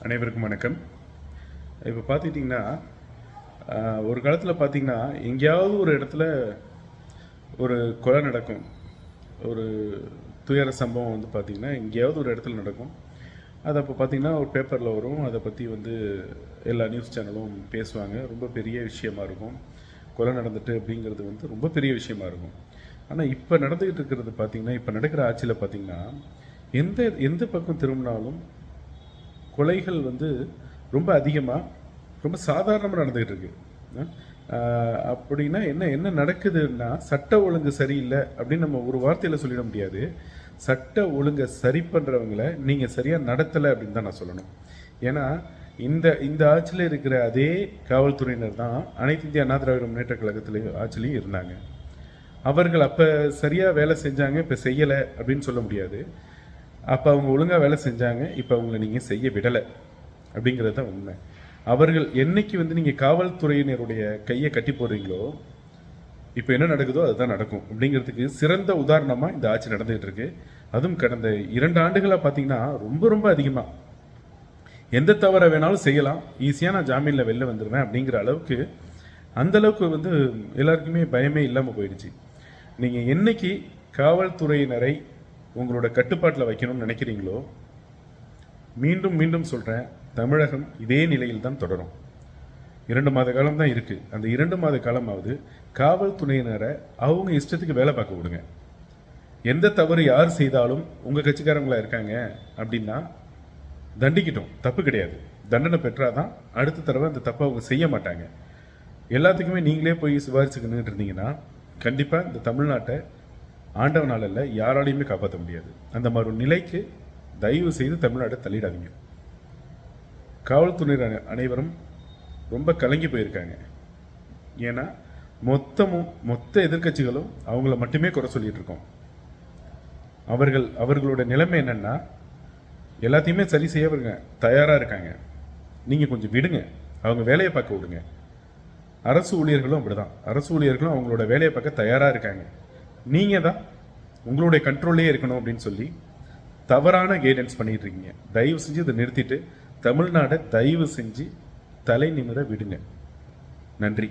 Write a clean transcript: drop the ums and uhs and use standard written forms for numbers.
அனைவருக்கும் வணக்கம். இப்போ பார்த்துக்கிட்டிங்கன்னா ஒரு காலத்தில் பார்த்திங்கன்னா எங்கேயாவது ஒரு இடத்துல ஒரு கொலை நடக்கும், ஒரு துயர சம்பவம் வந்து பார்த்திங்கன்னா எங்கேயாவது ஒரு இடத்துல நடக்கும். அது அப்போ பார்த்திங்கன்னா ஒரு பேப்பரில் வரும், அதை பற்றி வந்து எல்லா நியூஸ் சேனலும் பேசுவாங்க. ரொம்ப பெரிய விஷயமா இருக்கும். கொலை நடந்துட்டு அப்படிங்கிறது வந்து ரொம்ப பெரிய விஷயமா இருக்கும். ஆனால் இப்போ நடந்துக்கிட்டு இருக்கிறது பார்த்திங்கன்னா, இப்போ நடக்கிற ஆட்சியில் பார்த்திங்கன்னா எந்த எந்த பக்கம் திரும்பினாலும் கொலைகள் வந்து ரொம்ப அதிகமாக ரொம்ப சாதாரணமாக நடந்துகிட்டு இருக்கு. அப்படின்னா என்ன என்ன நடக்குதுன்னா, சட்ட ஒழுங்கு சரியில்லை அப்படின்னு நம்ம ஒரு வார்த்தையில் சொல்லிட முடியாது. சட்ட ஒழுங்கை சரி பண்ணுறவங்களை நீங்கள் சரியாக நடத்தலை அப்படின்னு தான் நான் சொல்லணும். ஏன்னா இந்த இந்த ஆட்சியில் இருக்கிற அதே காவல்துறையினர் தான் அனைத்து இந்திய அண்ணா திராவிட முன்னேற்ற கழகத்தில் ஆட்சிலையும் இருந்தாங்க. அவர்கள் அப்போ சரியாக வேலை செஞ்சாங்க, இப்போ செய்யலை அப்படின்னு சொல்ல முடியாது. அப்போ அவங்க ஒழுங்காக வேலை செஞ்சாங்க, இப்போ அவங்கள நீங்கள் செய்ய விடலை அப்படிங்கிறது தான் உண்மை. அவர்கள் என்னைக்கு வந்து நீங்கள் காவல்துறையினருடைய கையை கட்டி போடுறீங்களோ இப்போ என்ன நடக்குதோ அதுதான் நடக்கும் அப்படிங்கிறதுக்கு சிறந்த உதாரணமாக இந்த ஆட்சி நடந்துகிட்டு இருக்கு. அதுவும் கடந்த 2 ஆண்டுகளாக பார்த்தீங்கன்னா ரொம்ப ரொம்ப அதிகமாக எந்த தவறை வேணாலும் செய்யலாம், ஈஸியாக நான் ஜாமீனில் வெளில வந்துடுவேன் அப்படிங்கிற அளவுக்கு அந்தளவுக்கு வந்து எல்லாருக்குமே பயமே இல்லாமல் போயிடுச்சு. நீங்கள் என்னைக்கு காவல்துறையினரை உங்களோட கட்டுப்பாட்டில் வைக்கணும்னு நினைக்கிறீங்களோ, மீண்டும் மீண்டும் சொல்கிறேன், தமிழகம் இதே நிலையில் தான் தொடரும். 2 மாத காலம் தான் இருக்குது. அந்த 2 மாத காலமாவது காவல்துறையினரை அவங்க இஷ்டத்துக்கு வேலை பார்க்க விடுங்க. எந்த தவறு யார் செய்தாலும் உங்கள் கட்சிக்காரங்களா இருக்காங்க அப்படின்னா தண்டிக்கிட்டோம், தப்பு கிடையாது. தண்டனை பெற்றாதான் அடுத்த தடவை அந்த தப்பை அவங்க செய்ய மாட்டாங்க. எல்லாத்துக்குமே நீங்களே போய் சிபாரிசுக்கு இருந்தீங்கன்னா கண்டிப்பாக இந்த தமிழ்நாட்டை ஆண்டவனால் இல்லை யாராலையுமே காப்பாற்ற முடியாது. அந்த மாதிரி ஒரு நிலைக்கு தயவு செய்து தமிழ்நாட்டை தள்ளிடாதீங்க. காவல்துறையினர் அனைவரும் ரொம்ப கலங்கி போயிருக்காங்க. ஏன்னா மொத்த எதிர்கட்சிகளும் அவங்கள மட்டுமே குறை சொல்லிட்டு இருக்கோம். அவர்களோட நிலைமை என்னன்னா, எல்லாத்தையுமே சரி செய்ய தயாராக இருக்காங்க. நீங்கள் கொஞ்சம் விடுங்க, அவங்க வேலையை பார்க்க விடுங்க. அரசு ஊழியர்களும் அப்படிதான். அரசு ஊழியர்களும் அவங்களோட வேலையை பார்க்க தயாராக இருக்காங்க. நீங்கள் தான் உங்களுடைய கண்ட்ரோல்லே இருக்கணும் அப்படின்னு சொல்லி தவறான கைடன்ஸ் பண்ணிட்டு இருக்கீங்க. தயவு செஞ்சு இதை நிறுத்திட்டு தமிழ்நாடை தயவு செஞ்சு தலை நிமிர விடுங்க. நன்றி.